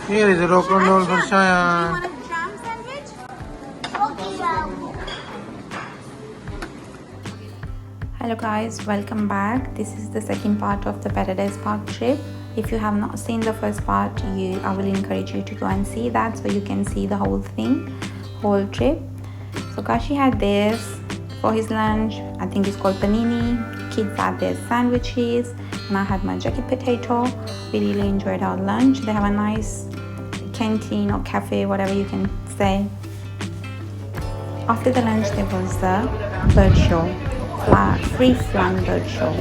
Here is a rock and roll for Do you Cheyenne. want a jam sandwich? Okay. Hello guys, welcome back. This is the second part of the Paradise Park trip. If you have not seen the first part, I will encourage you to go and see that so you can see the whole thing, whole trip. So Kashi had this for his lunch. I think it's called panini. Kids had their sandwiches and I had my jacket potato. We really enjoyed our lunch. They have a nice canteen or cafe, whatever you can say. After the lunch there was the bird show, free flying bird show.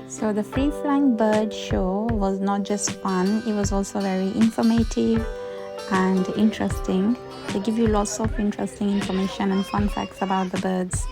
So the free flying bird show was not just fun, it was also very informative and interesting. They give you lots of interesting information and fun facts about the birds.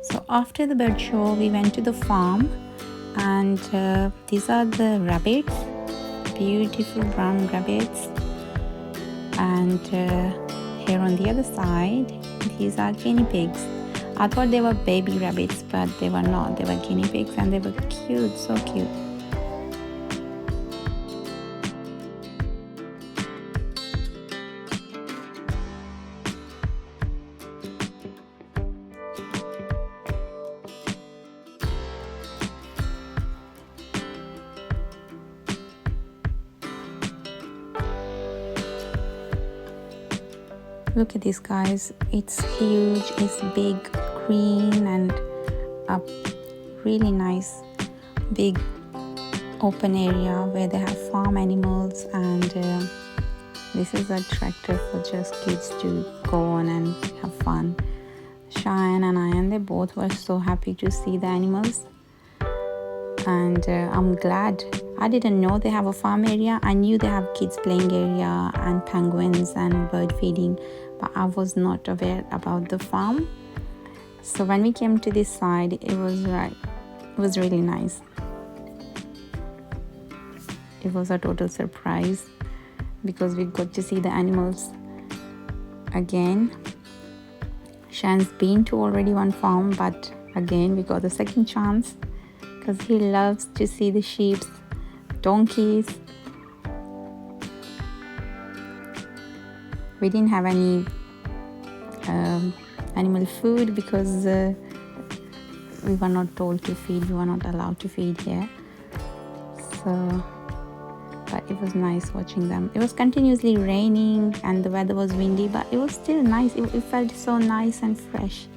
So after the bird show, we went to the farm, and these are the rabbits, beautiful brown rabbits. And here on the other side, these are guinea pigs. I thought they were baby rabbits, but they were not. They were guinea pigs and they were cute, so cute. Look at this, guys. It's huge, it's big, green, and a really nice big open area where they have farm animals, and this is a tractor for just kids to go on and have fun. Cheyenne and Ian, they both were so happy to see the animals, and I'm glad. I didn't know they have a farm area. I knew they have kids playing area and penguins and bird feeding, but I was not aware about the farm. So when we came to this side, it was really nice. It was a total surprise because we got to see the animals again. Shan's been to already one farm, but again we got the second chance because he loves to see the sheep, donkeys. We didn't have any animal food because we were not told to feed, we were not allowed to feed here. So, but it was nice watching them. It was continuously raining and the weather was windy, but it was still nice. It felt so nice and fresh.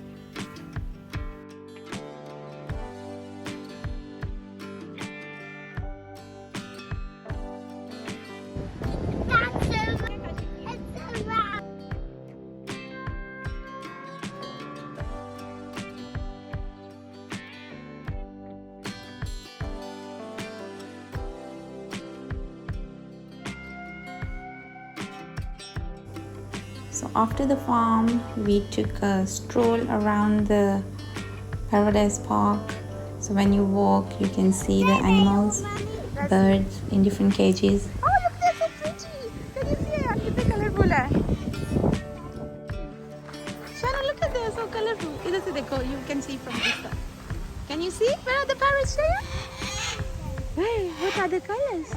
So after the farm, we took a stroll around the Paradise Park. So when you walk, you can see the animals, birds in different cages. Oh, look, they're so pretty. Can you see how colorful hai? Shana, look at they're so colorful. Either se dekho, you can see from this side. Can you see? Where are the parrots there? Where? What are the colors?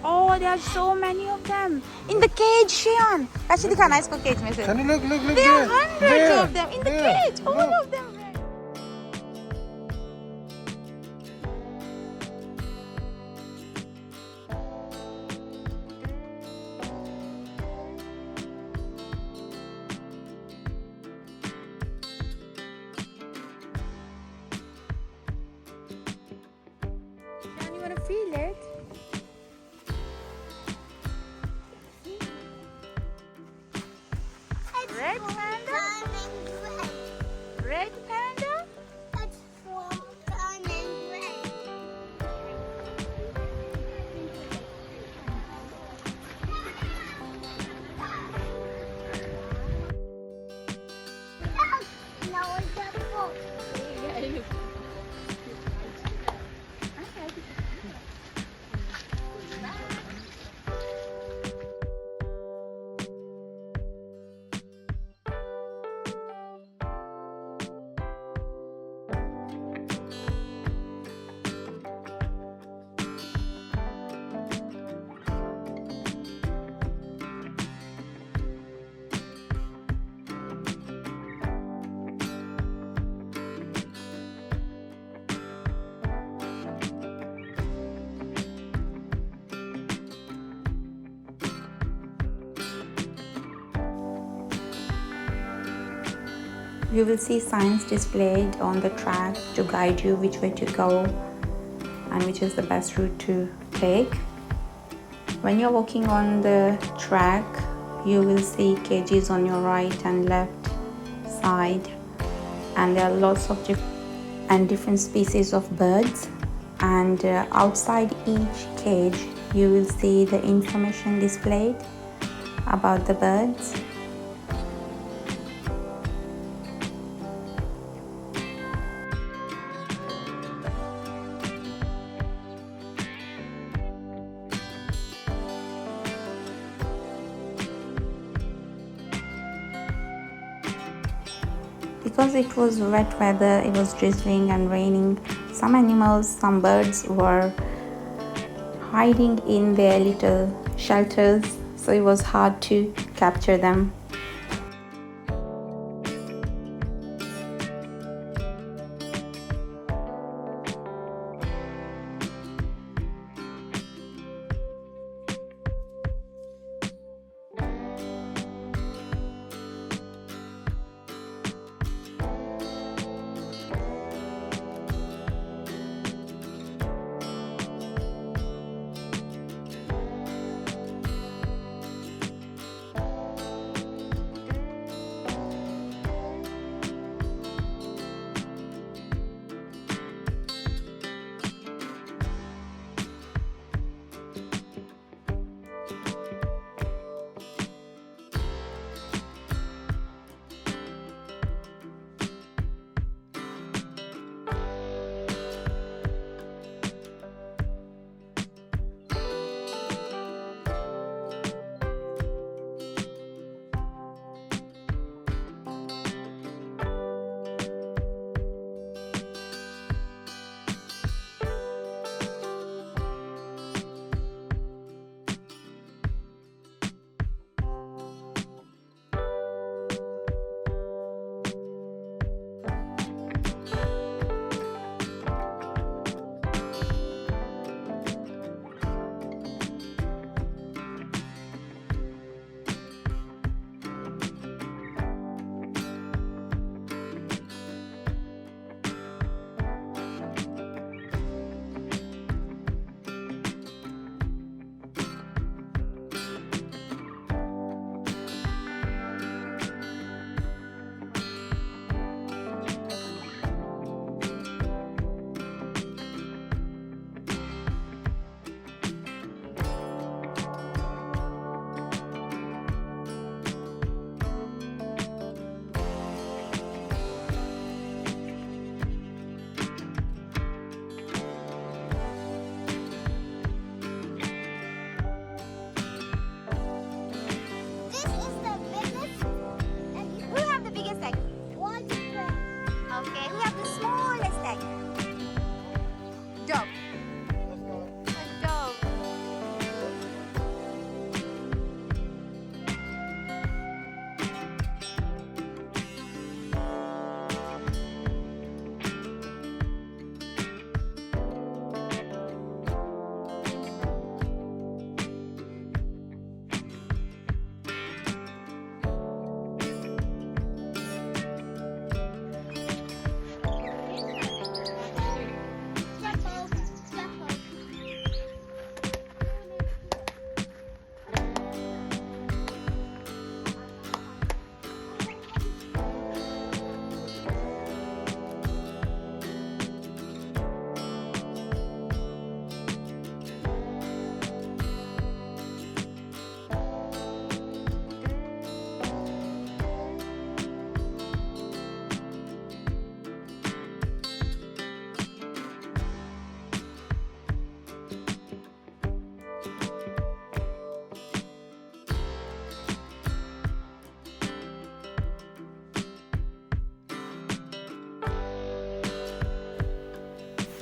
Oh, there are so many of them in the cage, Shion. Actually, dikhana isko cage mein se. Look. There are hundreds of them in the cage. All of them. Shion, you wanna feel it? Red panda? Red panda? That's from turning red. No, it's a fox. You will see signs displayed on the track to guide you which way to go and which is the best route to take. When you're walking on the track, you will see cages on your right and left side, and there are lots of different species of birds, and outside each cage you will see the information displayed about the birds. Because it was wet weather, it was drizzling and raining, some animals, some birds were hiding in their little shelters, so it was hard to capture them.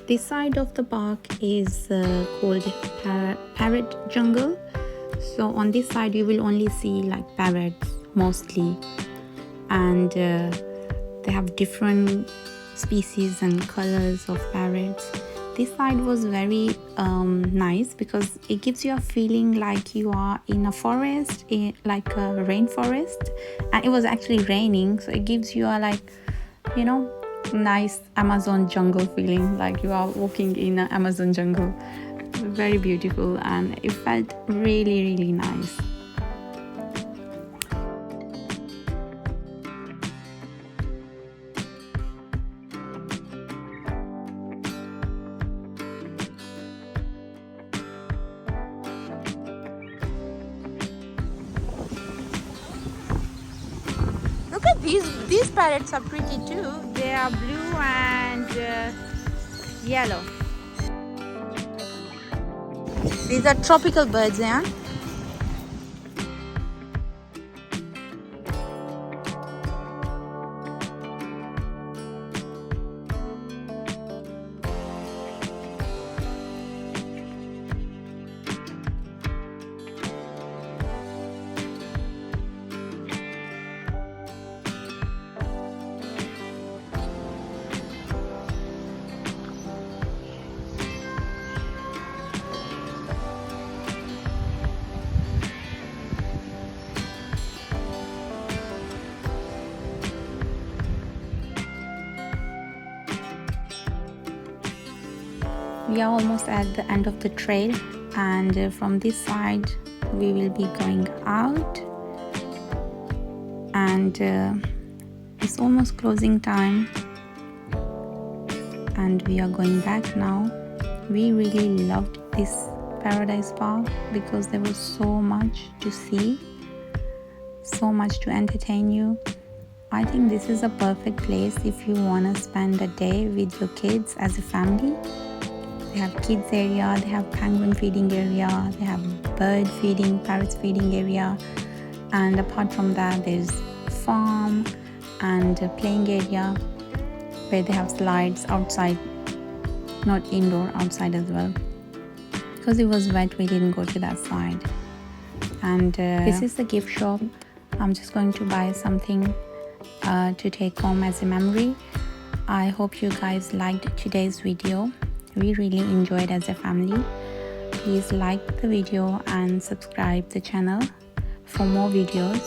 This side of the park is called Parrot Jungle. So on this side you will only see like parrots mostly, and they have different species and colors of parrots. This side was very nice because it gives you a feeling like you are in a forest, like a rainforest, and it was actually raining, so it gives you a, like, you know, nice Amazon jungle feeling, like you are walking in an Amazon jungle. Very beautiful, and it felt really nice. Look at these parrots are pretty too. They are blue and yellow. These are tropical birds, yeah? We are almost at the end of the trail, and from this side we will be going out, and it's almost closing time and we are going back now. We really loved this Paradise Park because there was so much to see, so much to entertain you. I think this is a perfect place if you want to spend a day with your kids as a family. They have kids area, they have penguin feeding area, they have bird feeding, parrots feeding area, and apart from that there's farm and a playing area where they have slides outside, not indoor, outside as well. Because it was wet, we didn't go to that side. And this is the gift shop. I'm just going to buy something to take home as a memory. I hope you guys liked today's video. We really enjoyed as a family. Please like the video and subscribe the channel for more videos,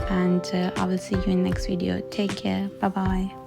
and I will see you in next video. Take care. Bye bye.